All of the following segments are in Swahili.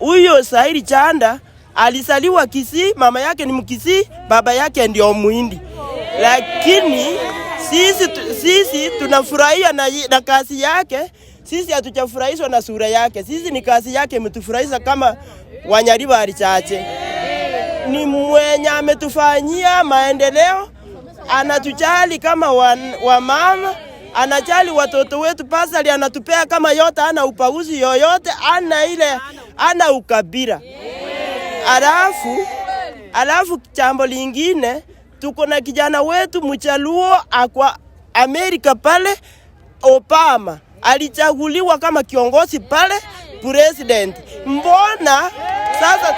huyo Sairi Chanda alisaliwa Kisii, mama yake ni Mkisii, baba yake ndio Muhindi. Lakini sisi tunafurahia na kazi yake. Sisi hatujafurahishwa na sura yake. Sisi ni kazi yake imetufurahisha kama Wanyaribari chache. Ni mwenye ametufanyia maendeleo, anatujali kama wa mama, anajali watoto wetu, pasali anatupea kama yote, ana upaguzi yoyote, ana ukabila. Alafu jambo lingine, tuko na kijana wetu Mchaluo akwa Amerika pale, Obama alichaguliwa kama kiongozi pale, president. Mbona sasa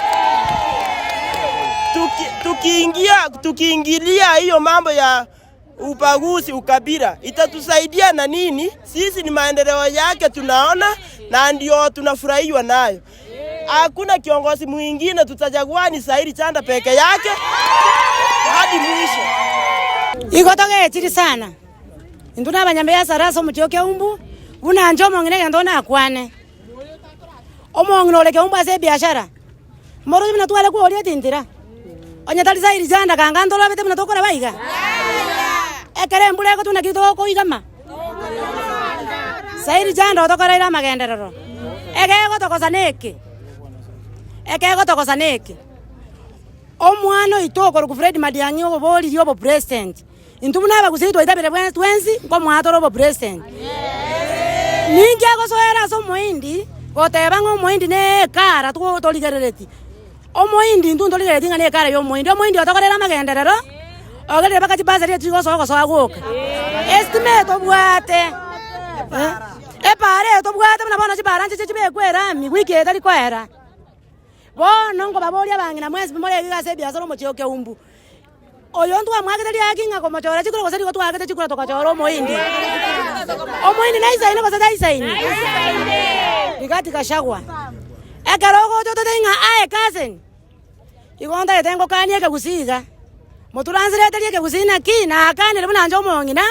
tukiingilia hiyo mambo ya ubaguzi, ukabila, itatusaidia na nini? Sisi ni maendeleo yake tunaona na ndio tunafurahiwa nayo. Hakuna kiongozi mwingine tutachagua, ni Sairi Chanda peke yake hadi mwisho. Iko toke chiri sana. Nduna abanyambia saraso mutyoke umbu, una njomo ngine ndona akwane. Omo ngoleke umbu ase biashara. Moro bina twala ko oli atindira. Onya tali Sairi Chanda kanga ndola bete bina tokora baiga. Ekere mbule ko tuna kito ko igama. Sairi Chanda otokora ira magenderero. Eke gotokosa neki. Omwana itoko ku Fred Madiang'i oboli yobo president. Intubuna bagusitwa itabire bwenzi ngo mwatoro bo president. Ningi agosoera so Muhindi, goteba ngo Muhindi ne kara tu toligerereti. Omuhindi ntundoligereti ngane kara yo Muhindi. Omuhindi otokorera magenderero. Ogere bakati bazari tigoso so agoka. Estimate obwate. Epare to bwate na bona chibaranje chibe kwera mi wiki etali kwera. Bono ngo baboli abangina mwezi bimole gigase biasoro mochioke umbu. Oyo ndu amwagete yakinga ko mochora chikuru ko seri ko twagete chikuru to kachoro Muhindi. Muhindi naisa ine ko sadaisa ine. Bigati kashagwa. Egarogo to tenga ae cousin. Igonda etengo kanye ke gusiga. Moturanzire tali ke gusina kina akane buna njo mongina.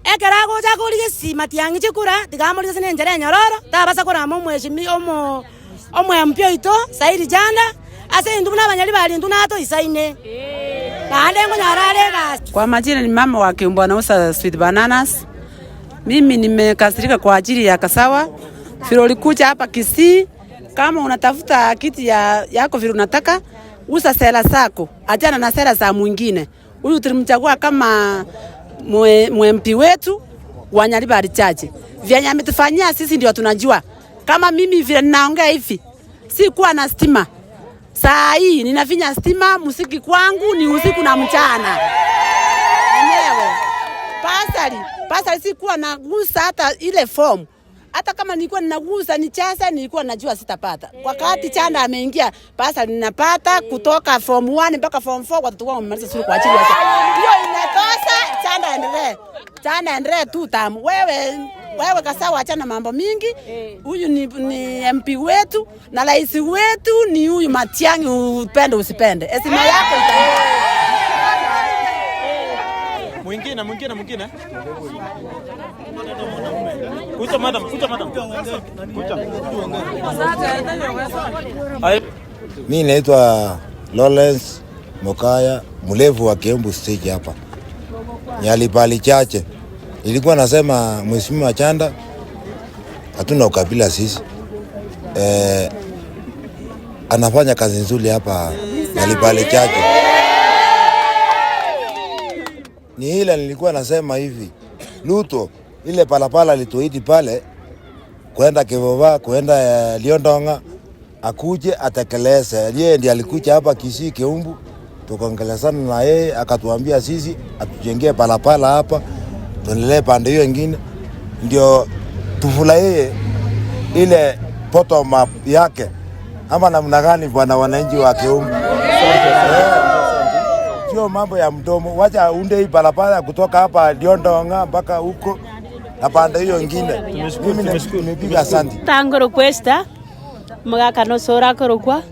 Ekarago jakulige si Matiang'i chikura tigamuli sene njere nyororo tabasa kora mo mweshimi omo mpyo ito Sairi Chanda ase ndumuna abanyaribari ndunato isaine baade ngo nyarale gas. Kwa majina ni mama wa Kiumbu anauza sweet bananas. Mimi nimekasirika kwa ajili ya Kasawa. Vile ulikuja hapa Kisii, kama unatafuta kiti yako vile unataka, usa sera zako, achana na sera za mwingine. Huyu tulimchagua kama MP wetu Wanyaribari chache. Vyenye ametufanyia sisi ndio tunajua. Kama mimi vile ninaongea hivi, si kuwa na stima. Saa hii ninafinya stima, musiki kwangu ni usiku na mchana. Enyewe. Pasali si kuwa nagusa hata ile form. Hata kama nilikuwa ninagusa nichasa, nilikuwa najua sitapata. Wakati Chanda ameingia, pasali ninapata kutoka form 1 mpaka form 4 watoto wangu wamemaliza shule kwa ajili yake. Hiyo inatosha. Chanda endelee tu tamu. Wewe Kasawa achana mambo mingi. Huyu ni MP wetu na rais wetu ni huyu Matiang'i, upende usipende. Heshima yako itaendelea. Mwingine. Kucha madam. Mimi naitwa Lawrence Mokaya, mlevu wa Kiumbu stage hapa. Nyalipali chache. Nilikuwa nasema Mheshimiwa Chanda hatuna ukabila sisi. Anafanya kazi nzuri hapa Nyalipali chache. Ni ile nilikuwa nasema hivi. Luto ile palapala litoiti pale kwenda Kivova, kwenda Liondonga, akuje atekeleze. Yeye ndiye alikuja hapa Kisii Kiumbu, tukaongelezana na yeye akatuambia sisi atujengee palapala hapa, tuendelee pande hiyo nyingine ndio tufurahie ile bottom up yake. Ama namna gani bwana wananchi wa Kiumbu? Sio mambo ya mdomo, wacha unde hii palapala kutoka hapa Liondonga mpaka huko na pande hiyo nyingine. Mimi nimepiga asante. Tangoro kwesta magaka no sora korokwa.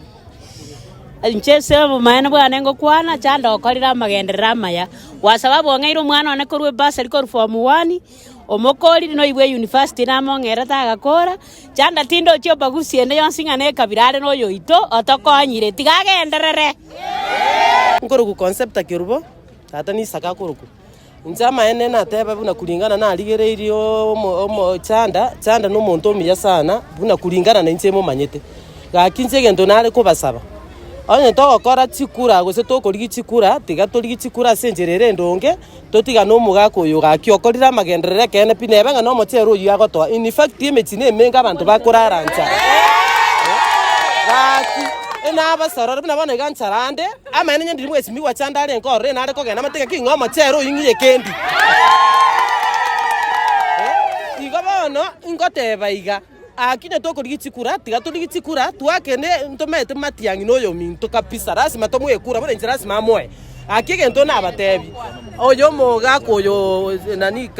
Nchese mwana bwana ngo kwana Chanda okorira magenderera maya. Kwa sababu ongeiro mwana one korwe basa liko form 1 omokori no ibwe university na mongera tagakora chanda tindo chio bagusiende yonsingane kabirare no yoito otokonyire tigagenderere ngorogu concept akirubo tata ni saka kuruku njama ene na teba buna kulingana na aligereirio omo chanda no muntu omiya sana buna kulingana na nchemo manyete gakinje gento nale kubasaba onye togokora chikura gose tokorigi chikura tiga torigi chikura senjerere ndonge totiga no mugako uyu gakiokorira magenderere kene pinebe nga no mochero uyu agotoa in fact imechine menga abantu bakuraranja gaki ena basara bina bana gancharande ama ene ndiri mwesi miwa chandale nkore na ale kogena mateka kingo mochero uyu ngiye kendi iga bono ingoteba iga akine tokorigi chikura tiga torigi chikura twakene ntomete matiangi no yo minto kapisa rasima tomwe kura bone nchirasi mamwe akige ntona abatebi oyo moga koyo nani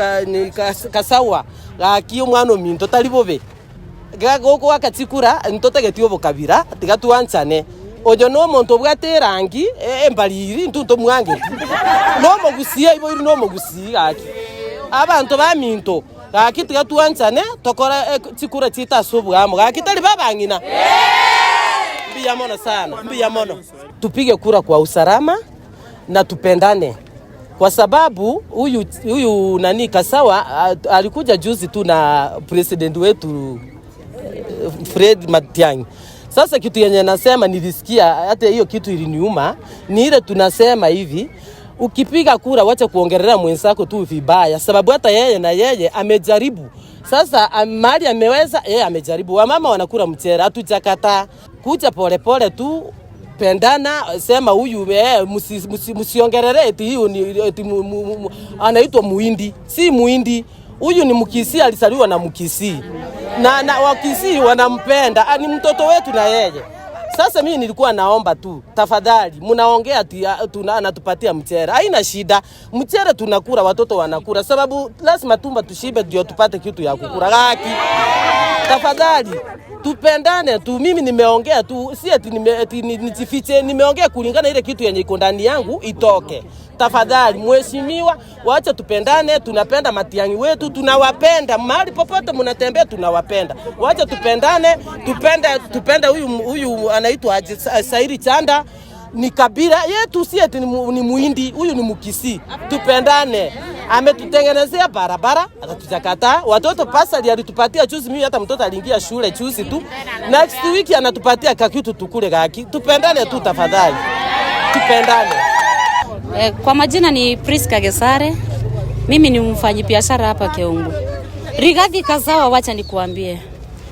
kasawa gaki omwana minto talibobe gagoko akachikura ntotegetio bokabira tiga tuanchane oyo no muntu bwate rangi embaliri ntunto mwange no mogusia ibo iri no mogusia gaki abantu ba minto gaki tiga tuanchane tokora chikura chita subu amo gaki tali babangina mbia mono sana mbia mono tupige kura kwa usalama na tupendane kwa sababu huyu nani Kasawa alikuja juzi tu na president wetu Fred Matiang'i. Sasa kitu yenye nasema nilisikia hata hiyo kitu iliniuma ni ile tunasema hivi ukipiga kura wacha kuongelea mwenzako tu vibaya sababu hata yeye amejaribu. Sasa mali ameweza yeye amejaribu. Wamama wanakula mchera hatujakata kuja pole tu pendana sema huyu msiongelele eti hiyo ni anaitwa Muhindi. Si Muhindi. Huyu ni Mkisii alisaliwa na Mkisii. Na Wakisii wanampenda. Ni mtoto wetu na yeye. Sasa mimi nilikuwa naomba tu tafadhali mnaongea anatupatia mchera. Haina shida. Mchera tunakula watoto wanakula sababu lazima tumba tushibe ndio tupate kitu ya kukula gaki. Tafadhali tupendane tu mimi nimeongea tu si eti nijifiche nimeongea kulingana ile kitu yenye iko ndani yangu itoke. Tafadhali mheshimiwa waacha tupendane tunapenda Matiang'i wetu tunawapenda mahali popote mnatembea tunawapenda waacha tupendane tupende huyu anaitwa Sairi Chanda ni kabila yetu si eti ni Muhindi huyu ni Mkisii tupendane ametutengenezea barabara atatujakata watoto pasali alitupatia juzi mimi hata mtoto aliingia shule juzi tu next week anatupatia kakitu tukule gaki tupendane tu tafadhali tupendane. Kwa majina ni Priska Gesare. Mimi ni mfanyabiashara hapa Keumbu. Rigathi Kasawa wacha nikuambie.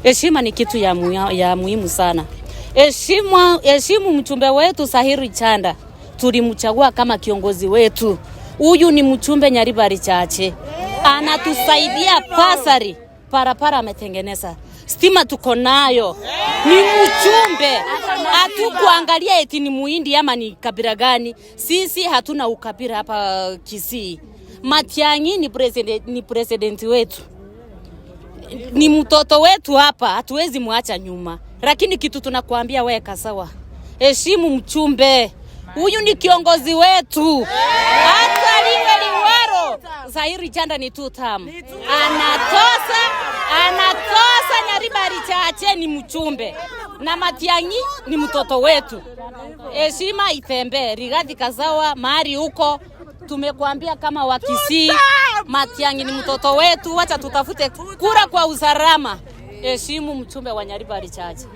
Heshima ni kitu ya muhimu sana. Heshimu mchumbe wetu Sairi Chanda. Tulimchagua kama kiongozi wetu. Huyu ni mchumbe Nyaribari Chache. Anatusaidia pasari. Parapara ametengeneza. Stima tuko nayo. Ni mchumbe. Hatukuangalia eti ni Muhindi ama ni kabila gani. Sisi hatuna ukabila hapa Kisii. Matiang'i ni president wetu. Ni mtoto wetu hapa, hatuwezi muacha nyuma. Lakini kitu tunakuambia wewe Kasawa. Heshimu mchumbe. Huyu ni kiongozi wetu. Hata liwe liwaro. Sairi Chanda ni 2 term. Anatosa Nyaribari Chache ni mchumbe. Na Matiang'i ni mtoto wetu. Heshima itembe. Rigathi Kasawa mahali huko tumekuambia kama Wakisii Matiang'i ni mtoto wetu wacha tutafute kura kwa usalama. Heshimu mchumbe wa Nyaribari Chache.